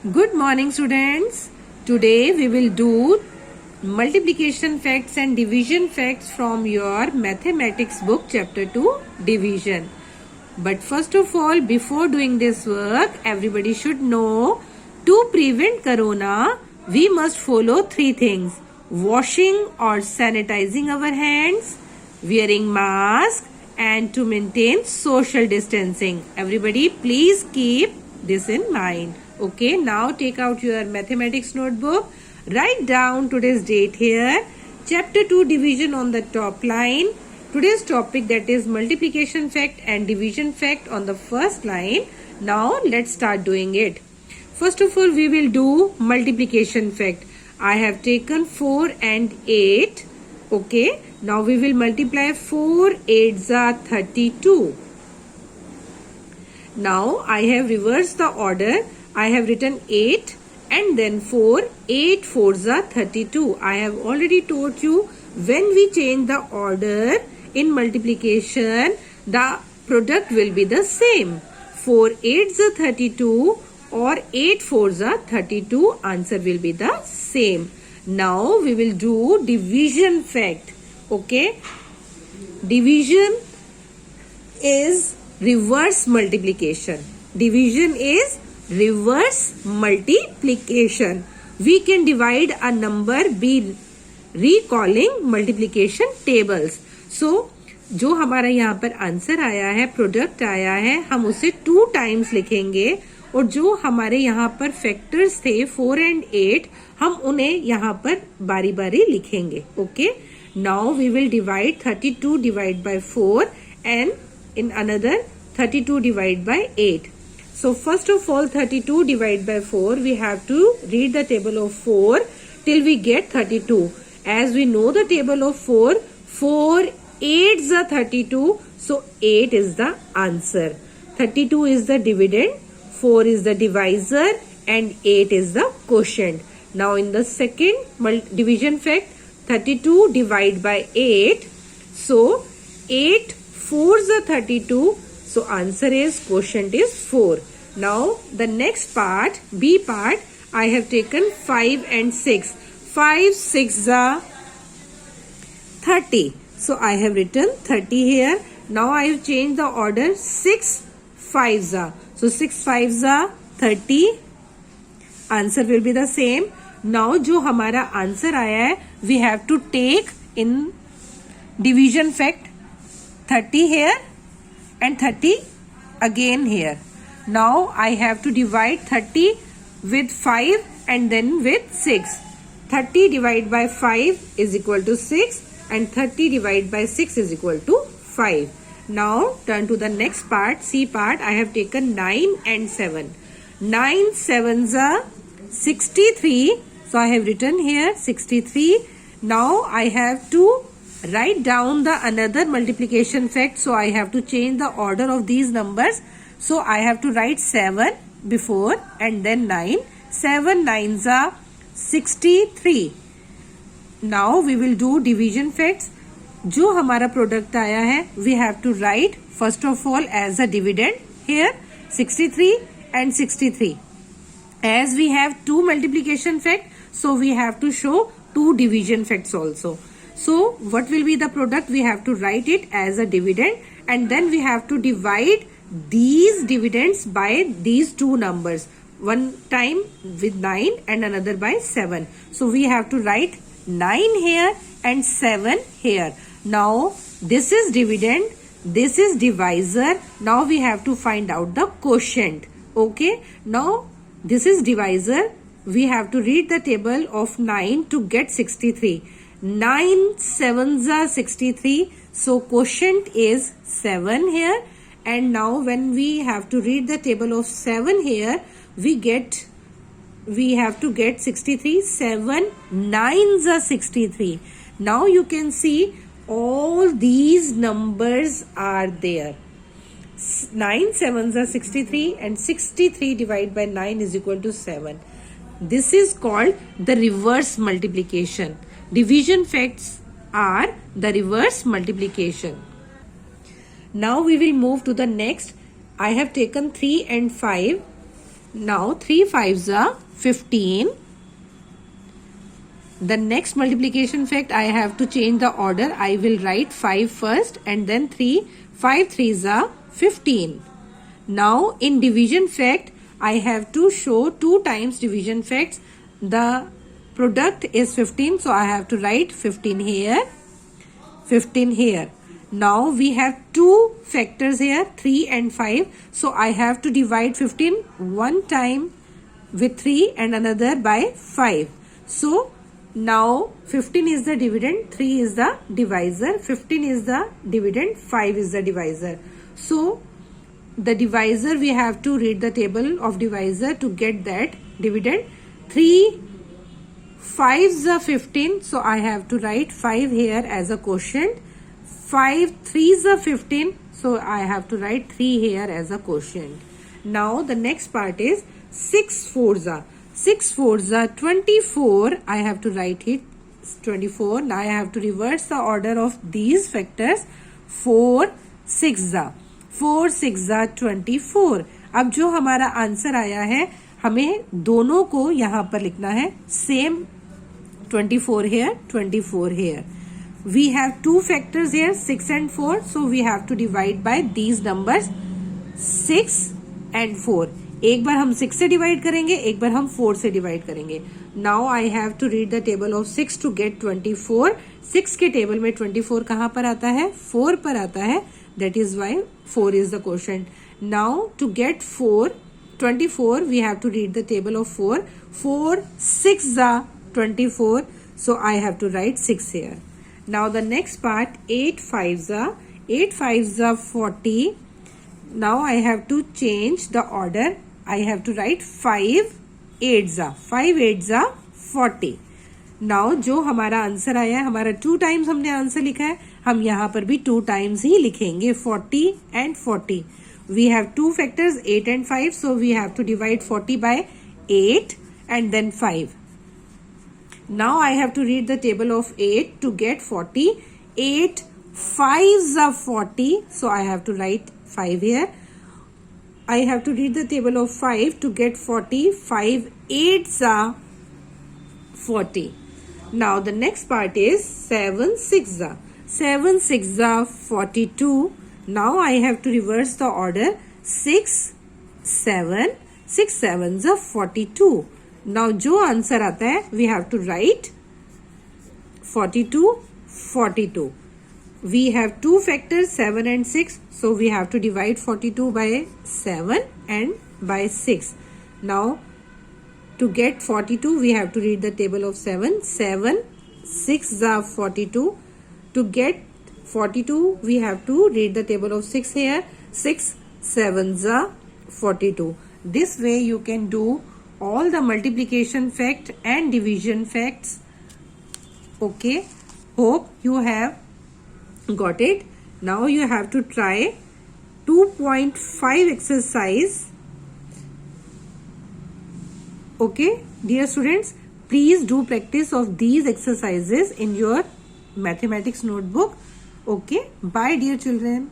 Good morning, students. Today we will do multiplication facts and division facts from your mathematics book, chapter 2, division. But first of all, before doing this work, everybody should know, to prevent corona, we must follow 3 things: washing or sanitizing our hands, wearing mask, and to maintain social distancing. Everybody, please keep this in mind. Okay, now take out your mathematics notebook. Write down today's date here. Chapter 2 division on the top line. Today's topic, that is multiplication fact and division fact, on the first line. Now let's start doing it. First of all, we will do multiplication fact. I have taken 4 and 8. Okay, now we will multiply 4 8s are 32. Now I have reversed the order. I have written 8 and then 4. 8 4s are 32. I have already told you, when we change the order in multiplication, the product will be the same. 4 8s are 32 or 8 4s are 32. Answer will be the same. Now we will do division fact. Okay. Division is reverse multiplication. Division is reverse multiplication. We can divide a number by recalling multiplication tables. So जो हमारा यहाँ पर answer आया है, product आया है, हम उसे 2 टाइम्स लिखेंगे, और जो हमारे यहाँ पर फैक्टर्स थे 4 and 8, हम उन्हें यहाँ पर बारी बारी लिखेंगे. Okay, now we will divide 32 divide by 4 and in another 32 divide by 8. So first of all, 32 divide by 4, we have to read the table of 4 till we get 32. As we know the table of 4, 4 8s are 32, so 8 is the answer. 32 is the dividend, 4 is the divisor, and 8 is the quotient. Now in the second division fact, 32 divide by 8, so 8 4s are 32, so answer is quotient is 4. Now the next part, B part, I have taken 5 and 6. 5 6s are 30. So I have written 30 here. Now I have changed the order. 6 5s are. So 6 5s are 30. Answer will be the same. Now जो हमारा answer आया है, we have to take in division fact 30 here and 30 again here. Now I have to divide 30 with 5 and then with 6. 30 divided by 5 is equal to 6 and 30 divided by 6 is equal to 5. Now turn to the next part, C part. I have taken 9 and 7. 9 7s are 63. So I have written here 63. Now I have to write down the another multiplication fact. So I have to change the order of these numbers. So I have to write 7 before and then 9. 7 9s are 63. Now we will do division facts. जो हमारा product आया है, we have to write first of all as a dividend here 63 and 63. As we have 2 multiplication fact, so we have to show 2 division facts also. So what will be the product? We have to write it as a dividend and then we have to divide these dividends by these 2 numbers. One time with 9 and another by 7. So we have to write 9 here and 7 here. Now this is dividend, this is divisor. Now we have to find out the quotient. Okay. Now this is divisor. We have to read the table of 9 to get 63. 9 7s are 63. So quotient is 7 here. And now when we have to read the table of 7 here, we have to get 63. 7 9s are 63. Now you can see all these numbers are there. 9 7s are 63 and 63 divided by 9 is equal to 7. This is called the reverse multiplication. Division facts are the reverse multiplication. Now we will move to the next. I have taken 3 and 5. Now 3 5s are 15. The next multiplication fact, I have to change the order. I will write 5 first and then 3. 5 3s are 15. Now in division fact, I have to show 2 times division facts. The product is 15, so I have to write 15 here, 15 here. Now we have 2 factors here, 3 and 5. So I have to divide 15 one time with 3 and another by 5. So now 15 is the dividend, 3 is the divisor, 15 is the dividend, 5 is the divisor. So the divisor, we have to read the table of divisor to get that dividend. 3 5s are 15, so I have to write 5 here as a quotient. 5 3s are 15, so I have to write 3 here as a quotient. Now the next part is 6 4s are. 6 4s are 24. I have to write it 24. Now I have to reverse the order of these factors. 4 6 are. 4 6 are 24. अब जो हमारा answer आया है, हमें दोनों को यहाँ पर लिखना है. Same 24 here, 24 here. We have 2 factors here, 6 and 4. So we have to divide by these numbers 6 and 4. एक बार हम 6 से डिवाइड करेंगे, एक बार हम 4 से डिवाइड करेंगे. Now I have to read the table of 6 to get 24. 6 के टेबल में 24 कहाँ पर आता है? 4 पर आता है. That is why 4 is the quotient. Now to get 24, we have to read the table of 4. 4 6 are 24. So I have to write 6 here. Now the next part, 8 5s are. 8 5s are 40. Now I have to change the order. I have to write 5 8s are. 5 8s are 40. Now जो हमारा answer आया है, हमारा 2 times हमने answer लिखा है, हम यहाँ पर भी 2 टाइम्स ही लिखेंगे. 40 and 40. We have 2 factors, 8 and 5. So we have to divide 40 by 8 and then 5. Now I have to read the table of 8 to get 40. 8 5s are 40. So I have to write 5 here. I have to read the table of 5 to get 40. 5 8s are 40. Now the next part is 7 6s are. 7 6s are 42. Now I have to reverse the order. 6 7. 6 7s are 42. Now जो answer आता है, we have to write 42 42. We have 2 factors, 7 and 6. So we have to divide 42 by 7 and by 6. Now to get 42, we have to read the table of 7. 7 6 are 42. To get 42, we have to read the table of 6 here. 6 7s are 42. This way you can do all the multiplication fact and division facts. Okay, hope you have got it. Now you have to try 2.5 exercise. Okay, dear students, please do practice of these exercises in your mathematics notebook. Okay, bye dear children.